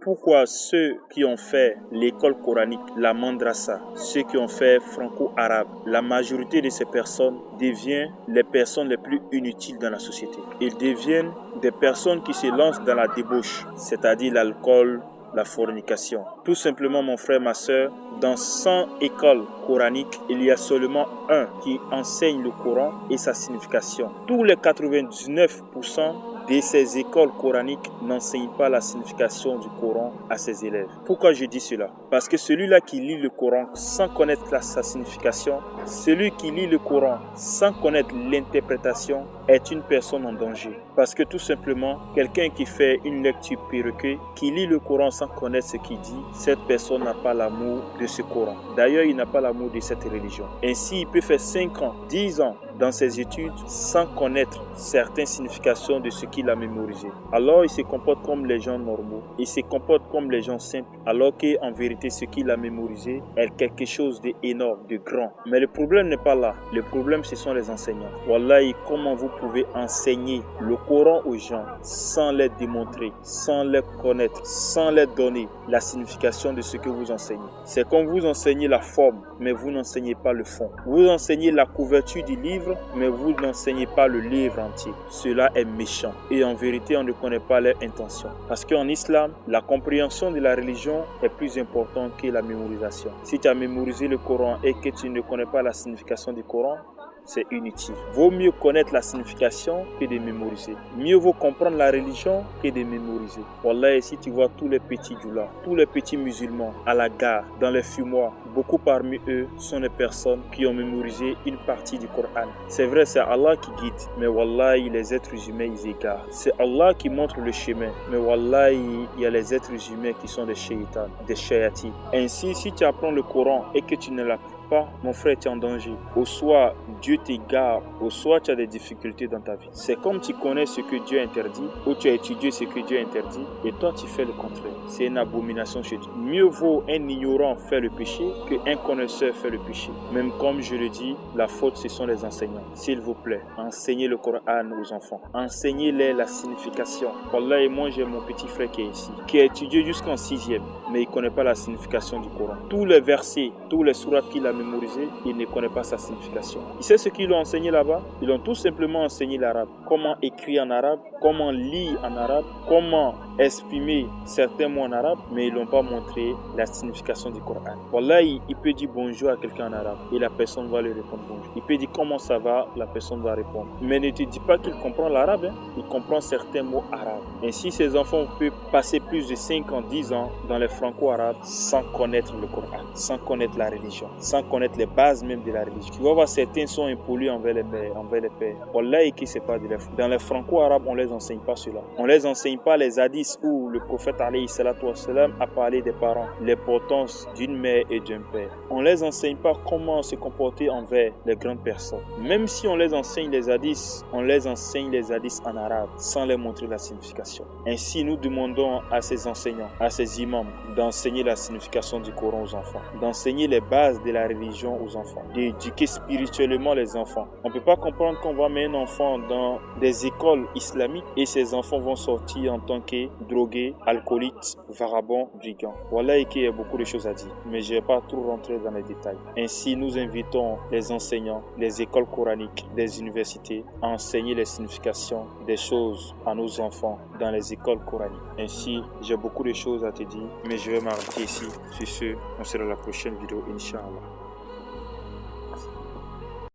Pourquoi ceux qui ont fait l'école coranique, la madrasa, ceux qui ont fait franco-arabe, la majorité de ces personnes deviennent les personnes les plus inutiles dans la société. Ils deviennent des personnes qui se lancent dans la débauche, c'est-à-dire l'alcool, la fornication. Tout simplement, mon frère, ma soeur, dans 100 écoles coraniques, il y a seulement un qui enseigne le Coran et sa signification. Tous les 99% de ces écoles coraniques n'enseignent pas la signification du Coran à ses élèves. Pourquoi je dis cela? Parce que celui-là qui lit le Coran sans connaître sa signification, celui qui lit le Coran sans connaître l'interprétation est une personne en danger. Parce que tout simplement, quelqu'un qui fait une lecture perroquée, qui lit le Coran sans connaître ce qu'il dit, cette personne n'a pas l'amour de ce Coran. D'ailleurs, il n'a pas l'amour de cette religion. Ainsi, il peut faire 5 ans, 10 ans dans ses études sans connaître certaines significations de ce qu'il a mémorisé. Alors, il se comporte comme les gens normaux. Il se comporte comme les gens simples. Alors qu'en vérité, ce qu'il a mémorisé est quelque chose d'énorme, de grand. Mais le problème n'est pas là. Le problème, ce sont les enseignants. Wallahi, comment vous pouvez enseigner le Coran aux gens sans les démontrer, sans les connaître, sans les donner la signification de ce que vous enseignez? C'est comme vous enseignez la forme, mais vous n'enseignez pas le fond. Vous enseignez la couverture du livre, mais vous n'enseignez pas le livre entier. Cela est méchant. Et en vérité, on ne connaît pas leurs intentions. Parce qu'en islam, la compréhension de la religion est plus importante que la mémorisation. Si tu as mémorisé le Coran et que tu ne connais pas la signification du Coran, c'est inutile. Vaut mieux connaître la signification que de mémoriser. Mieux vaut comprendre la religion que de mémoriser. Wallah, si tu vois tous les petits djoulas, tous les petits musulmans à la gare, dans les fumoirs, beaucoup parmi eux sont des personnes qui ont mémorisé une partie du Coran. C'est vrai, c'est Allah qui guide, mais wallah, les êtres humains, ils égarent. C'est Allah qui montre le chemin, mais wallah, il y a les êtres humains qui sont des shaitans, des shayatis. Ainsi, si tu apprends le Coran et que tu ne l'apprends pas, mon frère, tu es en danger. Au soit Dieu t'égare, au soit tu as des difficultés dans ta vie. C'est comme tu connais ce que Dieu interdit, ou tu as étudié ce que Dieu interdit, et toi tu fais le contraire. C'est une abomination chez toi. Mieux vaut un ignorant faire le péché qu'un connaisseur faire le péché. Même comme je le dis, la faute ce sont les enseignants. S'il vous plaît, enseignez le Coran aux enfants. Enseignez-les la signification. Wallah, et moi j'ai mon petit frère qui est ici, qui a étudié jusqu'en 6e, mais il ne connaît pas la signification du Coran. Tous les versets, tous les sourates qu'il a mémorisés, il ne connaît pas sa signification. Il sait ce qu'ils lui ont enseigné là-bas? Ils ont tout simplement enseigné l'arabe. Comment écrire en arabe, comment lire en arabe, comment exprimer certains mots en arabe, mais ils n'ont pas montré la signification du Coran. Voilà, il peut dire bonjour à quelqu'un en arabe et la personne va lui répondre bonjour. Il peut dire comment ça va, la personne va répondre. Mais ne te dis pas qu'il comprend l'arabe, hein? Il comprend certains mots arabes. Ainsi, ces enfants peuvent passer plus de 5 ans, 10 ans dans les franco-arabes sans connaître le Coran, sans connaître la religion, sans connaître les bases même de la religion. Tu vas voir, certains sont impolis envers les pères. Wallah, et qui c'est pas de la dans les franco-arabes, on les enseigne pas cela. On les enseigne pas les hadiths où le prophète alayhi salatu wassalam a parlé des parents, l'importance d'une mère et d'un père. On les enseigne pas comment se comporter envers les grandes personnes. Même si on les enseigne les hadiths, on les enseigne les hadiths en arabe sans leur montrer la signification. Ainsi, nous demandons à ces enseignants, à ces imams, d'enseigner la signification du Coran aux enfants, d'enseigner les bases de la religion aux enfants, d'éduquer spirituellement les enfants. On ne peut pas comprendre qu'on va mettre un enfant dans des écoles islamiques et ces enfants vont sortir en tant que drogués, alcooliques, vagabonds, brigands. Voilà, et qu'il y a beaucoup de choses à dire, mais je ne vais pas trop rentrer dans les détails. Ainsi, nous invitons les enseignants, les écoles coraniques, les universités à enseigner les significations des choses à nos enfants dans les écoles coraniques. Ainsi, j'ai beaucoup de choses à te dire, mais je vais m'arrêter ici. Sur ce, on se retrouve dans la prochaine vidéo, Inch'Allah.